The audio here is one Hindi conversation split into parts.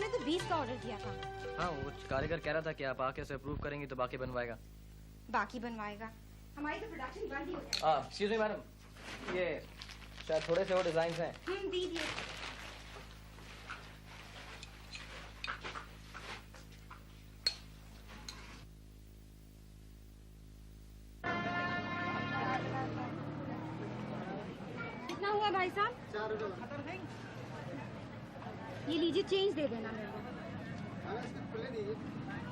मैंने तो 20 का ऑर्डर किया था। हाँ, वो कारीगर कह रहा था कि आप आके उसे अप्रूव करेंगी तो बाकी बनवाएगा। बाकी बनवाएगा? हमारी तो प्रोडक्शन बंद ही हो जाएगी। एक्सक्यूज मी मैडम, ये शायद थोड़े से वो डिजाइन हैं। दीजिए। कितना हुआ भाई साहब? 4 रुपए। ये लीजिए, चेंज दे देना मेरे को।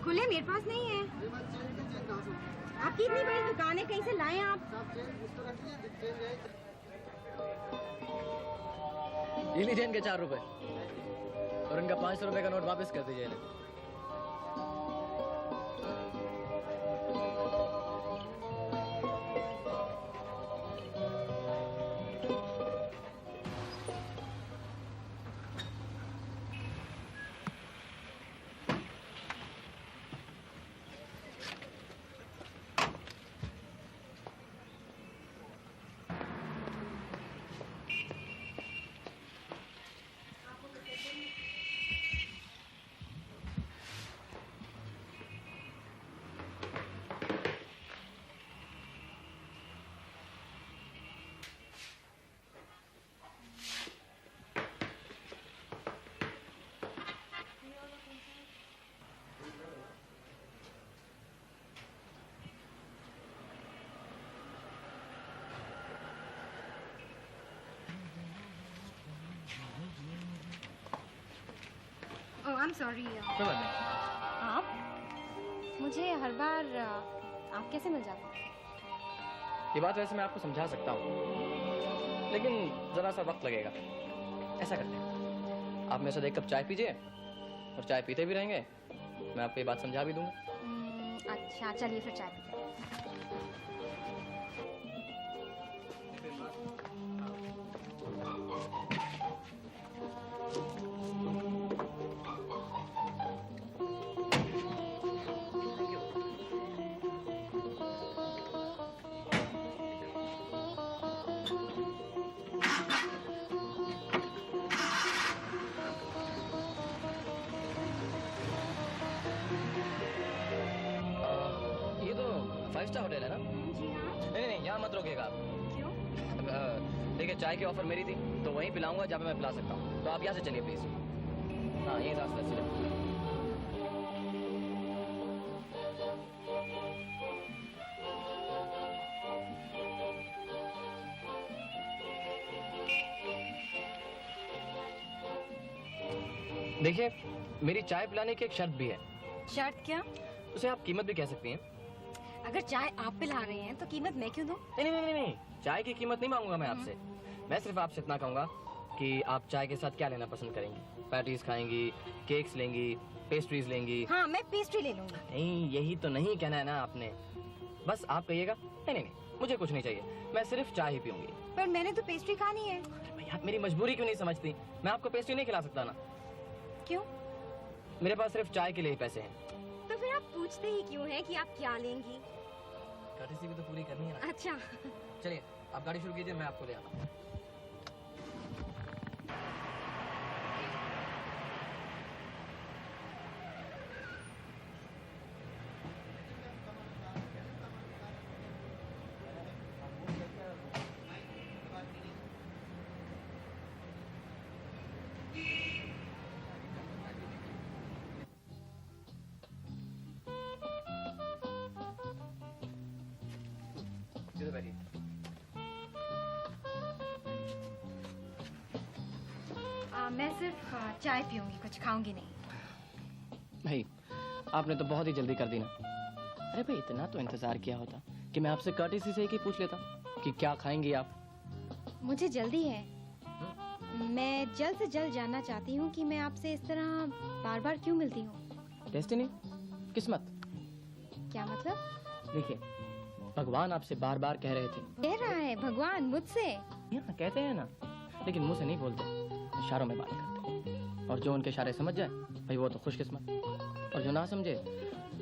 खुले मेरे पास नहीं है। आपकी इतनी बड़ी दुकान है, कहीं से लाए आप? ये लीजिए इनके 4 रुपए और इनका 500 रुपए का नोट वापस कर दीजिए इन्हें। I'm sorry। कोई बात नहीं। आप मुझे हर बार आप कैसे मिल जाते हैं? ये बात वैसे मैं आपको समझा सकता हूँ, लेकिन जरा सा वक्त लगेगा। ऐसा करते हैं, आप मेरे साथ 1 कप चाय पीजिए और चाय पीते भी रहेंगे, मैं आपको ये बात समझा भी दूंगा। अच्छा, चलिए फिर चाय पीते हैं। होटल है ना? जी हाँ। नहीं, यहाँ मत रोकिएगा आप। क्यों? देखिए, चाय की ऑफर मेरी थी तो वहीं पिलाऊंगा जहाँ पे मैं पिला सकता हूँ, तो आप यहाँ से चलिए प्लीज। हाँ, यही रास्ता है, चलिए। देखिए, मेरी चाय पिलाने की एक शर्त भी है। शर्त क्या? उसे आप कीमत भी कह सकती हैं। अगर चाय आप पिला रहे हैं तो कीमत मैं क्यों दूं? नहीं, चाय की कीमत नहीं मांगूंगा मैं आपसे। मैं सिर्फ आपसे इतना कहूंगा कि आप चाय के साथ क्या लेना पसंद करेंगी? पैटीज खाएंगी, केक्स लेंगी, पेस्ट्रीज लेंगी? हाँ, मैं पेस्ट्री ले लूंगी। नहीं, यही तो नहीं कहना है ना आपने। बस आप कहिएगा नहीं, मुझे कुछ नहीं चाहिए, मैं सिर्फ चाय ही पीऊंगी। पर मैंने तो पेस्ट्री खानी है। भाई, आप मेरी मजबूरी क्यों नहीं समझती? मैं आपको पेस्ट्री नहीं खिला सकता ना। क्यों? मेरे पास सिर्फ चाय के लिए ही पैसे हैं। तो फिर आप पूछते ही क्यों है कि आप क्या लेंगी? कर्टसी भी तो पूरी करनी है ना। अच्छा, चलिए आप गाड़ी शुरू कीजिए, मैं आपको ले आता हूँ। मैं सिर्फ चाय पीऊंगी, कुछ खाऊंगी नहीं। भाई, आपने तो बहुत ही जल्दी कर दी ना। अरे भाई, इतना तो इंतजार किया होता कि मैं आपसे कर्टसी से ही पूछ लेता कि क्या खाएंगी आप। मुझे जल्दी है। मैं जल्द से जल्द जानना चाहती हूँ कि मैं आपसे इस तरह बार बार क्यों मिलती हूँ। डेस्टिनी, किस्मत। क्या मतलब? देखिए, भगवान आपसे बार बार कह रहे थे। कह रहा है भगवान मुझसे? यहाँ कहते हैं ना, लेकिन मुंह से नहीं बोलते, इशारों में बात करते। और जो उनके इशारे समझ जाए भाई वो तो खुशकिस्मत, और जो ना समझे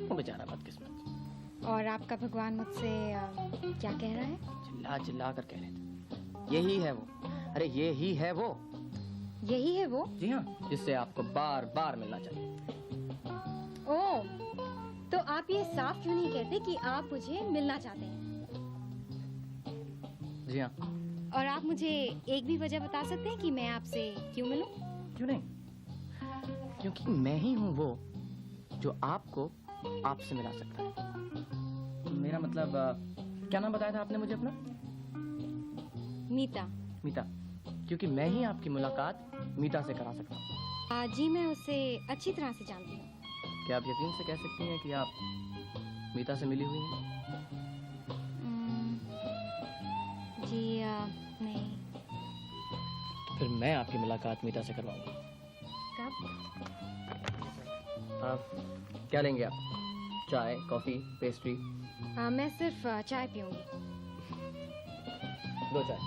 वो बेचारा बदकिस्मत। और आपका भगवान मुझसे क्या कह रहा है? चिल्ला चिल्ला कर कह रहे थे, यही है वो। अरे ये ही है वो। यही है वो? जी हाँ, जिससे आपको बार बार मिलना चाहिए। ओह, तो आप ये साफ क्यों नहीं कहते कि आप मुझे मिलना चाहते हैं? जी हाँ। और आप मुझे एक भी वजह बता सकते हैं कि मैं आपसे क्यों मिलूं? क्यों नहीं? क्योंकि मैं ही हूँ वो जो आपको आपसे मिला सकता है। मेरा मतलब क्या नाम बताया था आपने मुझे अपना? मीता। मीता, क्योंकि मैं ही आपकी मुलाकात मीता से करा सकता हूँ। जी मैं उसे अच्छी तरह से जानती हूँ। क्या आप यकीन से कह सकती हैं कि आप मीता से मिली हुई हैं? जी नहीं। फिर मैं आपकी मुलाकात मीता से करवाऊंगा। कब? आप क्या लेंगे आप? चाय, कॉफी, पेस्ट्री? मैं सिर्फ चाय पीऊंगी। 2 चाय।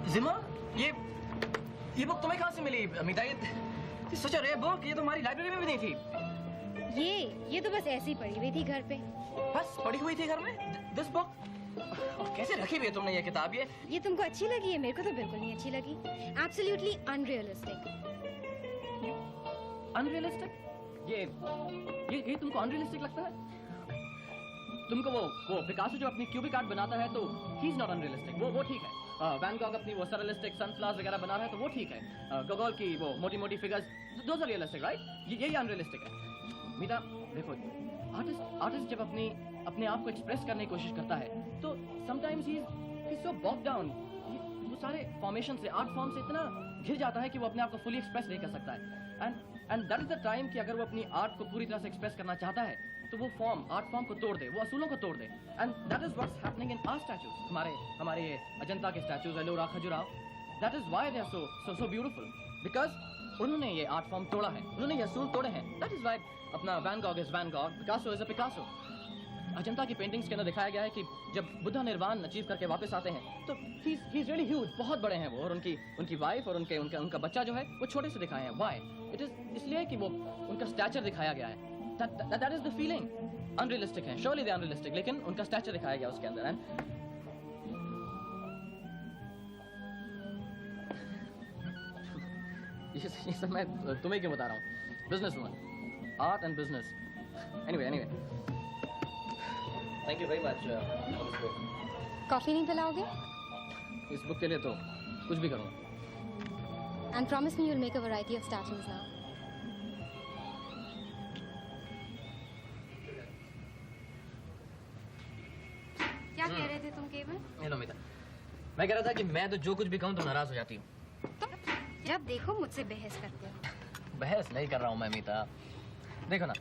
जिमा, ये बुक तुम्हें कहाँ से मिली अमिता? ये सच रेयर बुक, ये तो हमारी लाइब्रेरी में भी नहीं थी। ये तो बस ऐसे ही पड़ी हुई थी घर पे। बस पड़ी हुई थी घर में? This book? और कैसे रखी हुई है तुमने ये किताब? ये तुमको अच्छी लगी है? मेरे को तो बिल्कुल नहीं अच्छी लगी। Absolutely unrealistic. अनरियलिस्टिक? ये तुमको अनरियलिस्टिक लगता है? तुमको वो पिकासो जो अपनी क्यूबिक आर्ट बनाता है तो ही इज नॉट अनरियलिस्टिक, वो ठीक है। वैन गॉग अपनी वो सररियलिस्टिक सनफ्लावर्स वगैरह बना रहा है तो वो ठीक है। गोगोल की वो मोटी मोटी figures, those are realistic, right? यही अनरियलिस्टिक है। मीता देखो, आर्टिस्ट जब अपने आप को एक्सप्रेस करने की कोशिश करता है तो sometimes he is so bog down. वो सारे फॉर्मेशन से, आर्ट फॉर्म से इतना घिर जाता है कि वो अपने आप को फुली एक्सप्रेस नहीं कर सकता है। And that is the time कि अगर वो अपनी आर्ट को पूरी तरह से एक्सप्रेस करना चाहता है तो वो आर्ट फॉर्म को तोड़ दे, वो असूलों को तोड़ दे। And that is what's happening in our statues. हमारे ये अजंता के statues, Ellora, Khajuraho, that is why they are so beautiful, because उन्होंने ये आर्ट फॉर्म तोड़ा है, उन्होंने ये असूल तोड़े हैं। दैट इज व्हाई अपना Van Gogh is Van Gogh, Picasso is a Picasso. Ajanta की पेंटिंग्स के अंदर दिखाया गया है कि जब बुद्धा निर्वाण अचीव करके वापस आते हैं तो ही इज रियली ह्यूज, बहुत बड़े हैं वो, और उनकी वाइफ और उनका बच्चा जो है वो छोटे से दिखाए हैं। व्हाई? इट इज इसलिए कि वो उनका स्टैचर दिखाया गया है। That is the feeling. Unrealistic है, श्योरली दे अनरियलिस्टिक, लेकिन उनका स्टैचर दिखाया गया उसके अंदर। ये सब मैं तुम्हें क्यों बता रहा हूँ? Business woman, art and business. Anyway thank you very much. Coffee नहीं पिलाओगे? इस बुक के लिए तो कुछ भी करूँगा। And promise me you'll make a variety of statues now. रहे थे तुम केवल? हेलो मीता, मैं कह रहा था कि मैं तो जो कुछ भी कहूँ तो नाराज हो जाती हूँ। तुम जब देखो मुझसे बहस करते हो। बहस नहीं कर रहा हूँ मैं मीता। देखो ना,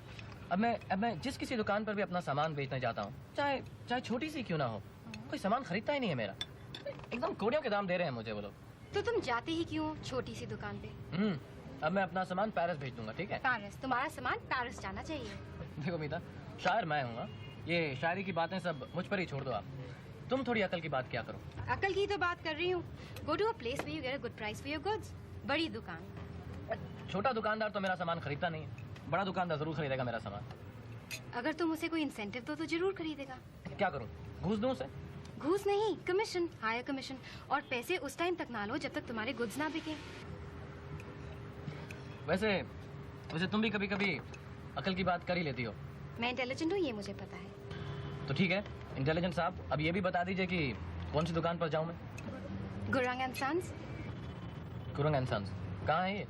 अब मैं जिस किसी दुकान पर भी अपना सामान बेचने जाता हूँ, चाहे चाहे छोटी सी क्यों ना हो, कोई सामान खरीदता ही नहीं है मेरा। एकदम कोड़ियों के दाम दे रहे हैं मुझे वो लोग। तो तुम जाते ही क्यों छोटी सी दुकान पे? अब मैं अपना सामान पेरिस भेज दूंगा, ठीक है? पेरिस? तुम्हारा सामान पेरिस जाना चाहिए। देखो मीता, शायर मैं हूँ, ये शायरी की बातें सब मुझ पर ही छोड़ दो आप। तुम थोड़ी अकल की बात क्या करो। अकल की तो बात कर रही हूँ। Go to a place where you get a good price for your goods. बड़ी दुकान। छोटा दुकानदार तो मेरा सामान खरीदता नहीं है, बड़ा दुकानदार जरूर खरीदेगा मेरा सामान। अगर तुम उसे कोई इंसेंटिव दो तो जरूर खरीदेगा। क्या करूँ, घूस दूं उसे? घूस नहीं, कमीशन, हायर कमीशन। और पैसे उस टाइम तक ना लो जब तक तुम्हारे गुड्स ना बिके। वैसे तुम भी कभी कभी अकल की बात कर ही लेती हो। मैं इंटेलिजेंट हूँ, ये मुझे पता है। तो ठीक है इंटेलिजेंट साहब, अब ये भी बता दीजिए कि कौन सी दुकान पर जाऊँ मैं? Gurung and Sons. Gurung and Sons कहाँ है ये?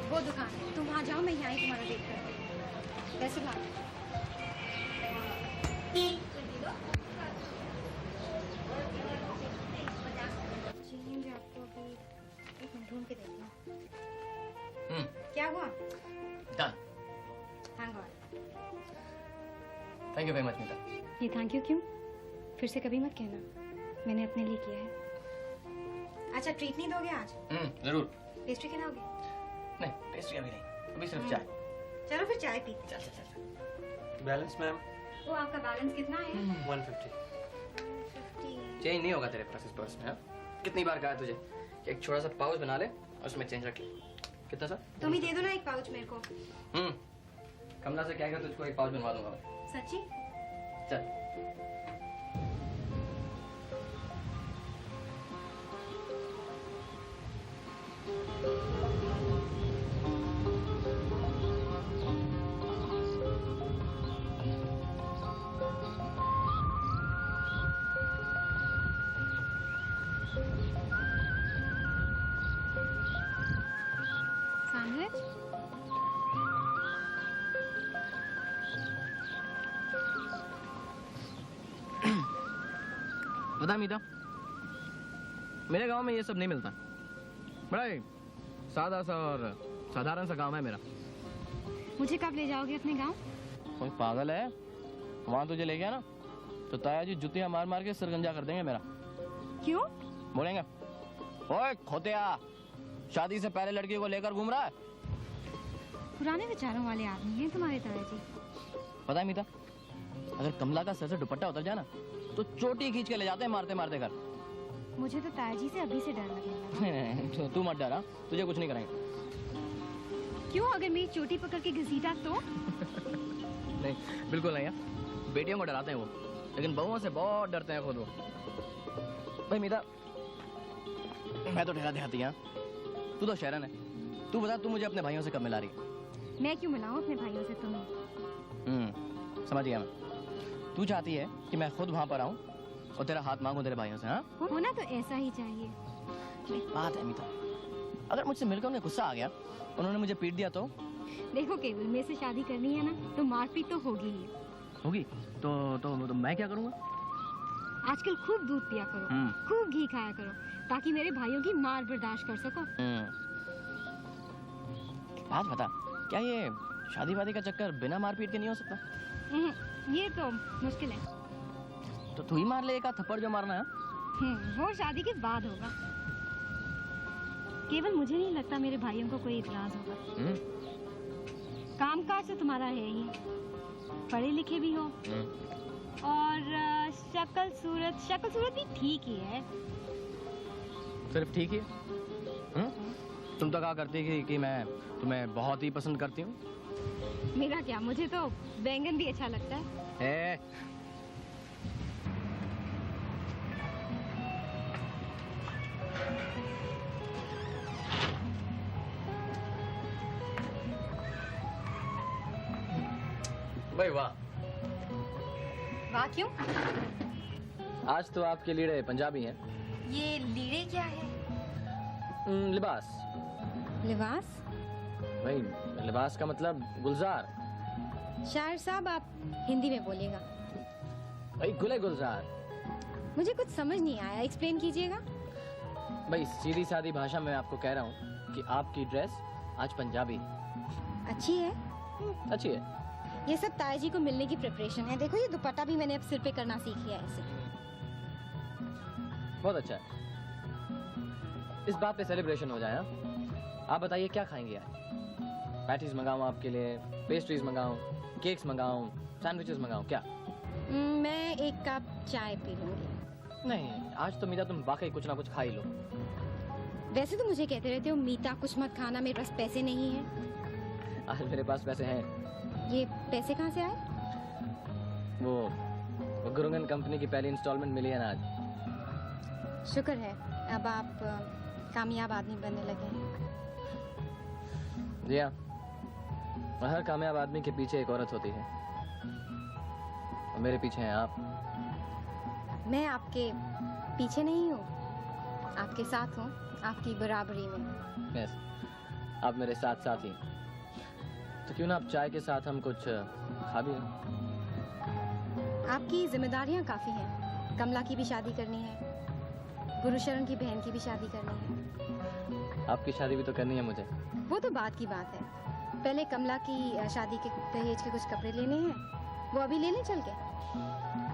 वो दुकान है, तुम वहाँ जाओ, मैं यहाँ ही तुम्हारा वेट करती हूँ। वैसे बात आपको अभी एक मिनट ढूंढ के देखती हूँ। क्या हुआ? Done. Hang on। Thank you very much Meeta. ये थैंक यू क्यों? फिर से कभी मत कहना, मैंने अपने लिए किया है। अच्छा ट्रीट नहीं दोगे आज? जरूर। पेस्ट्री खिलाओगे? नहीं, पेस्ट्री अभी नहीं, अभी सिर्फ चाय। चलो फिर चाय पीते। चल चल चल। Balance ma'am? वो आपका बैलेंस कितना है? 150। 50। चेंज नहीं होगा तेरे पास इस पर्स में। हाँ, कितनी बार कहा तुझे कि एक छोटा सा पाउच बना ले और उसमें चेंज रख ले। कितना सा? तुम ही दे दो ना एक पाउच मेरे को। कमला से क्या तुझको एक पाउच बनवा दूंगा मैं। सच्ची? चल। सैंडविच? बता मीता, मेरे गांव में ये सब नहीं मिलता। बड़ा ही सादा सा और साधारण सा गांव है मेरा। मुझे कब ले जाओगे अपने गांव? कोई पागल है? वहां तुझे ले गया ना तो ताया जी जुतियां मार मार के सरगंजा कर देंगे मेरा। क्यों? बोलेंगे, ओए खोतिया, शादी से पहले लड़की को लेकर घूम रहा है। पुराने विचारों वाले आदमी हैं तुम्हारे ताया जी। पता है मीता, अगर कमला का सर से दुपट्टा उतर जाए ना तो चोटी खींच के ले जाते हैं मारते मारते घर। मुझे तो ताया जी से अभी से डर लगने लगा। तू मत डरा, तुझे कुछ नहीं करेंगे। क्यों? अगर मेरी चोटी पकड़ के घसीटा तो? नहीं, बिल्कुल नहीं है। बेटियों को डराते हैं वो, लेकिन बहुओं से बहुत डरते हैं खुद वो। भाई मीता, मैं तो ठहरा देहाती हैं, तू तो शहरन है। तू बता, तू मुझे अपने भाइयों से कब मिला रही है? मैं क्यों मिलाऊं अपने भाइयों से तुम्हें? समझ गया मैं। तू चाहती है कि मैं खुद वहां पर आऊं और तेरा हाथ मांगूं तेरे भाइयों से? हाँ, होना तो ऐसा ही चाहिए। एक बात है मीता, अगर मुझसे मिलकर उन्हें गुस्सा आ गया, उन्होंने मुझे पीट दिया तो? देखो केवल, मेरे से शादी करनी है ना तो मारपीट तो होगी ही। होगी तो मैं क्या करूंगा? आजकल खूब दूध पिया करो, खूब घी खाया करो, ताकि मेरे भाइयों की मार बर्दाश्त कर सको। बात बता, क्या ये शादी वादी का चक्कर बिना मारपीट के नहीं हो सकता? ये तो मुश्किल है। तो तू ही मार ले एक आध थप्पड़ जो मारना है। वो शादी के बाद होगा। केवल मुझे नहीं लगता मेरे भाइयों को कोई इतराज होगा। कामकाज तो तुम्हारा है ही, पढ़े लिखे भी हो, और शक्ल सूरत भी ठीक ही है। सिर्फ ठीक ही? तुम तो कहा करती कि मैं तुम्हें बहुत ही पसंद करती हूँ। मेरा क्या, मुझे तो बैंगन भी अच्छा लगता है। भाई वाह। वाह क्यों? आज तो आपके लीड़े पंजाबी हैं। ये लीड़े क्या है? लिबास। लिबास? भाई लिबास का मतलब गुलजार। शायर साहब आप हिंदी में बोलिएगा। भाई गुले गुलजार। मुझे कुछ समझ नहीं आया, एक्सप्लेन कीजिएगा। भाई सीधी सादी भाषा में आपको कह रहा हूँ कि आपकी ड्रेस आज पंजाबी अच्छी है। अच्छी है। ये सब ताया जी को मिलने की प्रिपरेशन है। देखो ये दुपट्टा भी मैंने अब सिर पे करना सीख लिया है ऐसे। बहुत अच्छा है। इस बात पे सेलिब्रेशन हो जाए। हाँ? आप बताइए क्या खाएंगे आज? पैटीज मंगाऊं आपके लिए, पेस्ट्रीज मंगाऊं, केक्स मंगाऊं, सैंडविचेस मंगाऊं, क्या? मैं एक कप चाय पी लूंगी। नहीं, आज तो मीरा तुम वाकई कुछ ना कुछ खा ही लो। वैसे तो मुझे कहते रहते हो मीता कुछ मत खाना, मेरे पास पैसे नहीं हैं। आज मेरे पास पैसे हैं। ये पैसे कहाँ से आए? वो गुरुंगन कंपनी की पहली इंस्टॉलमेंट मिली है ना आज। शुक्र है अब आप कामयाब आदमी बनने लगे हैं। जी हाँ, हर कामयाब आदमी के पीछे एक औरत होती है और मेरे पीछे हैं आप। मैं आपके पीछे नहीं हूँ, आपके साथ हूँ, आपकी बराबरी में। यस, आप मेरे साथ साथ ही। तो क्यों ना आप चाय के साथ हम कुछ खा भी लें? आपकी जिम्मेदारियाँ काफ़ी हैं। कमला की भी शादी करनी है, गुरुशरण की बहन की भी शादी करनी है। आपकी शादी भी तो करनी है मुझे। वो तो बात की बात है। पहले कमला की शादी के दहेज के कुछ कपड़े लेने हैं, वो अभी ले लें चल के?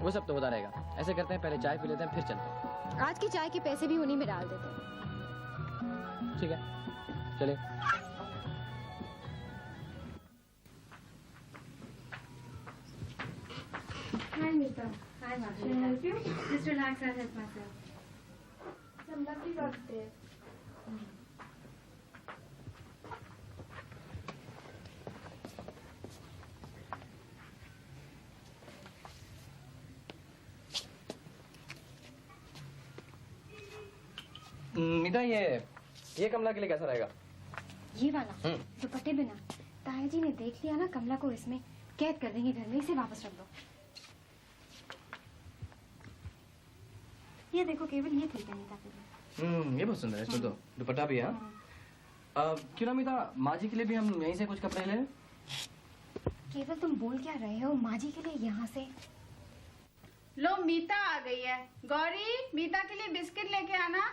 वो सब तो होता रहेगा। ऐसे करते हैं, पहले चाय पी लेते हैं, फिर चलते हैं। आज की चाय के पैसे भी उन्हीं में डाल देते हैं। ठीक है, चलिए। Hi Meeta. Hi Bhavya. Can I help you? Just relax, I'll help myself. Some lovely rugs there. मीता, ये कमला के लिए कैसा रहेगा? ये वाला दुपट्टे बिना ताया जी ने देख लिया ना, कमला को इसमें कैद कर देंगे घर में। इसे वापस रख दो। ये देखो, केवल ये ठीक है मीता के लिए। ये बहुत सुंदर है। इसमें तो दुपट्टा भी है। क्यों ना मीता, माँ जी के लिए भी हम यहीं से कुछ कपड़े ले लें? केवल तुम बोल क्या रहे हो? माँ जी के लिए यहाँ से? लो मीता आ गई है। गौरी, मीता के लिए बिस्किट लेके आना।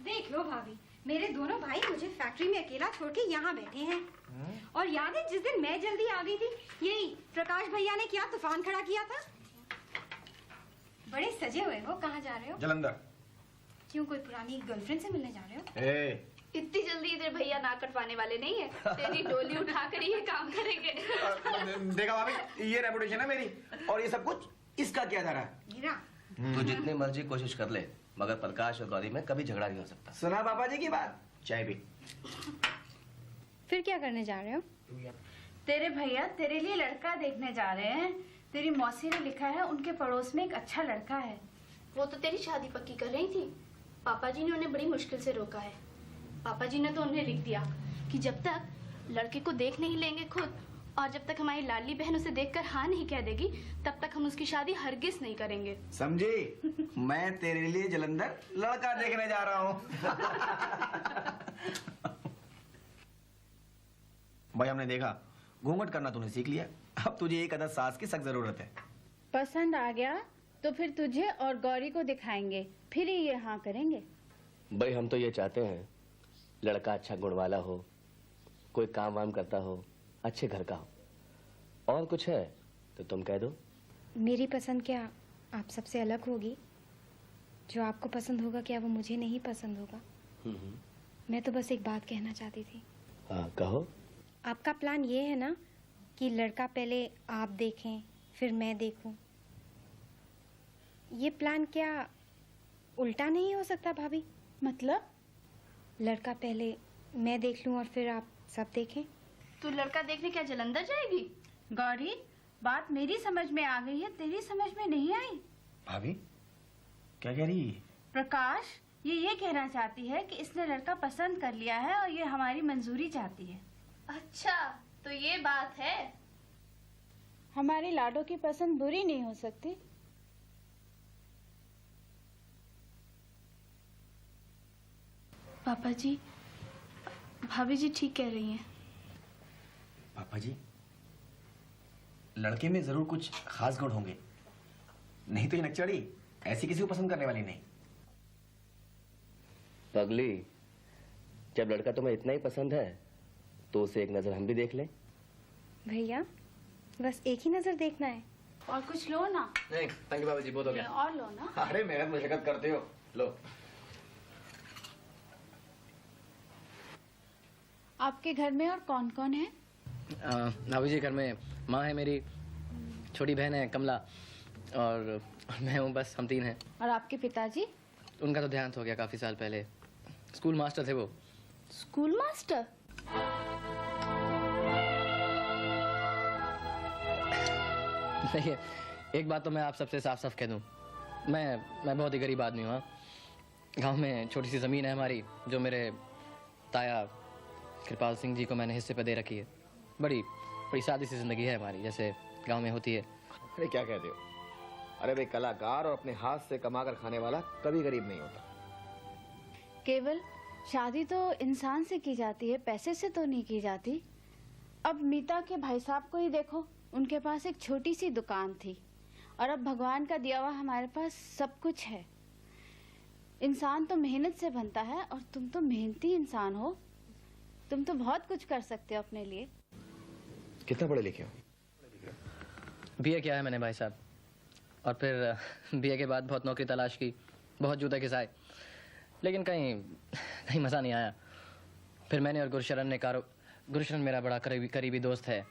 देख लो भाभी, मेरे दोनों भाई मुझे फैक्ट्री में अकेला छोड़ के यहाँ बैठे हैं। और याद है जिस दिन मैं जल्दी आ गई थी, यही प्रकाश भैया ने क्या तूफान खड़ा किया था? बड़े सजे हुए हो, कहाँ जा रहे हो? जलंधर। क्यों, कोई पुरानी गर्लफ्रेंड से मिलने जा रहे हो? इतनी जल्दी इधर भैया नाक कटवाने वाले नहीं है। तेरी डोली उठा कर ये काम करेंगे। देखा भाभी, ये रेपुटेशन है मेरी, और ये सब कुछ इसका किया जा रहा है। मीरा, तो जितनी मर्जी कोशिश कर ले, मगर प्रकाश और गौरी में कभी झगड़ा नहीं हो सकता। सुना पापा जी की बात? चाय पी। फिर क्या करने जा रहे हो? तेरे भैया तेरे लिए लड़का देखने जा रहे हैं। तेरी मौसी ने लिखा है उनके पड़ोस में एक अच्छा लड़का है। वो तो तेरी शादी पक्की कर रही थी। पापा जी ने उन्हें बड़ी मुश्किल से रोका है। पापा जी ने तो उन्हें लिख दिया कि जब तक लड़के को देख नहीं लेंगे खुद, और जब तक हमारी लाडली बहन उसे देखकर हाँ नहीं कह देगी, तब तक हम उसकी शादी हरगिज नहीं करेंगे। समझी? मैं तेरे लिए जलंधर लड़का देखने जा रहा हूँ। भाई, हमने देखा घूंघट करना तूने सीख लिया, अब तुझे एक अदद सास की सख्त जरूरत है। पसंद आ गया तो फिर तुझे और गौरी को दिखाएंगे, फिर ही ये हाँ करेंगे। भाई हम तो ये चाहते हैं लड़का अच्छा गुण वाला हो, कोई काम वाम करता हो, अच्छे घर का हो। और कुछ है तो तुम कह दो। मेरी पसंद क्या आप सबसे अलग होगी? जो आपको पसंद होगा क्या वो मुझे नहीं पसंद होगा? मैं तो बस एक बात कहना चाहती थी। हाँ कहो। आपका प्लान ये है ना कि लड़का पहले आप देखें फिर मैं देखूं? ये प्लान क्या उल्टा नहीं हो सकता भाभी? मतलब? लड़का पहले मैं देख लूं और फिर आप सब देखें? तू लड़का देखने क्या जलंधर जाएगी? गौरी, बात मेरी समझ में आ गई है, तेरी समझ में नहीं आई। भाभी क्या कह रही है? प्रकाश ये कहना चाहती है कि इसने लड़का पसंद कर लिया है और ये हमारी मंजूरी चाहती है। अच्छा, तो ये बात है। हमारी लाडो की पसंद बुरी नहीं हो सकती। पापा जी, भाभी जी ठीक कह रही हैं। पापा जी, लड़के में जरूर कुछ खास गुण होंगे, नहीं तो ये नकचड़ी ऐसी किसी को पसंद करने वाली नहीं। पगली, जब लड़का तुम्हें इतना ही पसंद है तो उसे एक नजर हम भी देख लें। भैया बस एक ही नजर देखना है। और कुछ लो ना। नहीं थैंक यू बाबा जी, बहुत हो ये गया। और लो ना। अरे मेहनत मशक्कत करते हो, लो। आपके घर में और कौन कौन है? भाभी जी घर में माँ है मेरी, छोटी बहन है कमला, और मैं हूँ, बस हम 3 हैं। और आपके पिताजी? उनका तो देहांत हो गया काफी साल पहले, स्कूल मास्टर थे वो। School master? नहीं, एक बात तो मैं आप सबसे साफ साफ कह दूं, मैं बहुत ही गरीब आदमी हूँ। गांव में छोटी सी ज़मीन है हमारी, जो मेरे ताया कृपाल सिंह जी को मैंने हिस्से पे दे रखी है। बड़ी बड़ी सादी सी जिंदगी है हमारी, जैसे गांव में होती है। अरे क्या कहते हो? अरे भाई, कलाकार और अपने हाथ से कमा कर खाने वाला कभी गरीब नहीं होता। केवल शादी तो इंसान से की जाती है, पैसे से तो नहीं की जाती। अब मीता के भाई साहब को ही देखो, उनके पास एक छोटी सी दुकान थी, और अब भगवान का दिया हुआ हमारे पास सब कुछ है। इंसान तो मेहनत से बनता है, और तुम तो मेहनती इंसान हो। तुम तो बहुत कुछ कर सकते हो अपने लिए। कितना पढ़े लिखे हो? बीए किया है मैंने भाई साहब, और फिर बीए के बाद बहुत नौकरी तलाश की, बहुत जूते घिसाए, लेकिन कहीं मज़ा नहीं आया। फिर मैंने और गुरशरण गुरशरण मेरा बड़ा करीबी दोस्त है।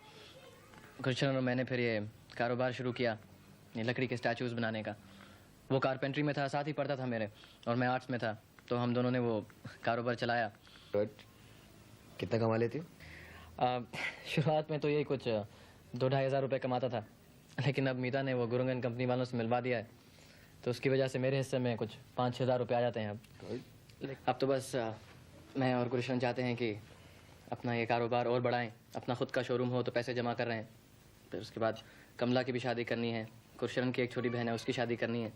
गुरशरण और मैंने फिर ये कारोबार शुरू किया, ये लकड़ी के स्टैचूज़ बनाने का। वो कारपेंट्री में था, साथ ही पढ़ता था मेरे, और मैं आर्ट्स में था, तो हम दोनों ने वो कारोबार चलाया। कितना कमा लेती हो? शुरुआत में तो यही कुछ 2-2.5 हज़ार रुपये कमाता था, लेकिन अब मीता ने वो गुरुंगन कंपनी वालों से मिलवा दिया है, तो उसकी वजह से मेरे हिस्से में कुछ 5-6 हज़ार रुपये आ जाते हैं अब तो बस मैं और गुरशरण चाहते हैं कि अपना ये कारोबार और बढ़ाएं, अपना खुद का शोरूम हो, तो पैसे जमा कर रहे हैं। फिर उसके बाद कमला की भी शादी करनी है, गुरशरण की एक छोटी बहन है, उसकी शादी करनी है।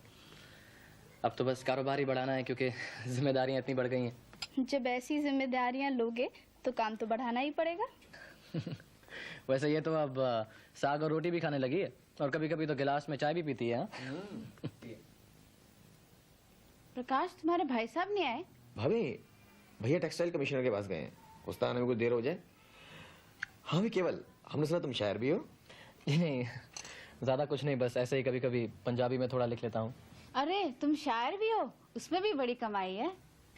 अब तो बस कारोबार ही बढ़ाना है, क्योंकि जिम्मेदारियां इतनी बढ़ गई हैं। जब ऐसी जिम्मेदारियां लोगे तो काम तो बढ़ाना ही पड़ेगा। वैसे ये तो अब साग और रोटी भी खाने लगी है, और कभी कभी तो गिलास में चाय भी पीती है। प्रकाश, तुम्हारे भाई साहब नहीं आए? भाभी, भैया टेक्सटाइल कमिश्नर के पास गए हैं, उसका आने में कुछ देर हो जाए। हाँ भी, केवल हमने सुना तुम शायर भी हो। नहीं, ज़्यादा कुछ नहीं, बस ऐसे ही कभी कभी पंजाबी में थोड़ा लिख लेता हूँ। अरे तुम शायर भी हो, उसमें भी बड़ी कमाई है।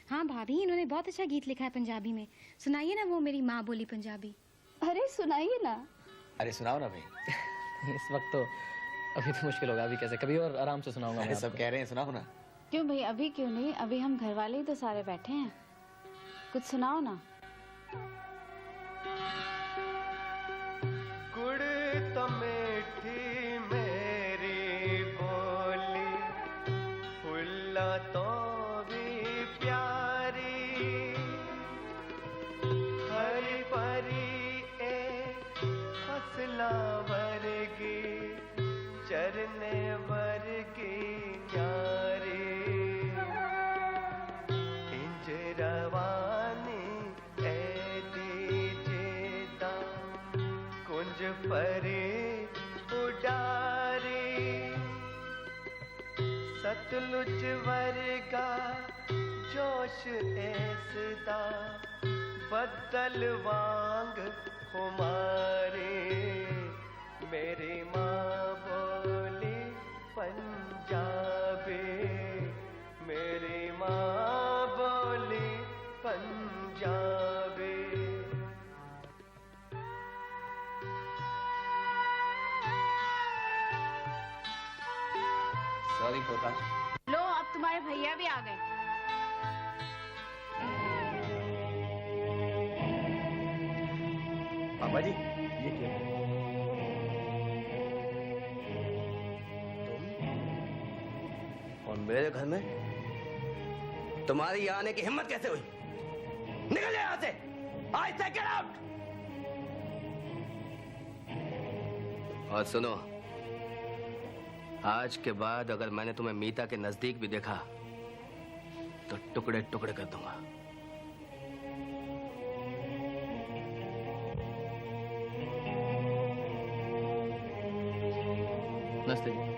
हाँ भाभी, इन्होंने बहुत अच्छा गीत लिखा है पंजाबी में, सुनाइए ना वो मेरी माँ बोली पंजाबी। अरे सुनाइए ना। अरे सुनाओ ना भाई। इस वक्त तो अभी तो मुश्किल होगा, अभी कैसे, कभी और आराम से सुनाऊंगा मैं अरे सब आपको। कह रहे हैं, सुनाओ ना। क्यों भाई, अभी क्यों नहीं? अभी हम घर वाले ही तो सारे बैठे हैं, कुछ सुनाओ ना। गुड़ तो मीठी मेरी बोली, फुल्ला तो भी प्यारी, हरी भरी ए फसला वर्गी, चरने वर्गी न्यारी, इंज रवानी ए दीजेदा, कुंज परे उडारी, सतलुज वर्गा जोश ऐसदा, बदल वांग खुमारे, मेरी माँ बोली पंजाबी, मेरी माँ बोली पंजाबी। सॉरी प्रकाश। लो, अब तुम्हारे भैया भी आ गए। पापा जी, ये क्या? और मेरे घर में तुम्हारी यहाँ आने की हिम्मत कैसे हुई? निकल जाए यहाँ से! I say get out! और सुनो, आज के बाद अगर मैंने तुम्हें मीता के नजदीक भी देखा तो टुकड़े टुकड़े कर दूंगा। नमस्ते जी।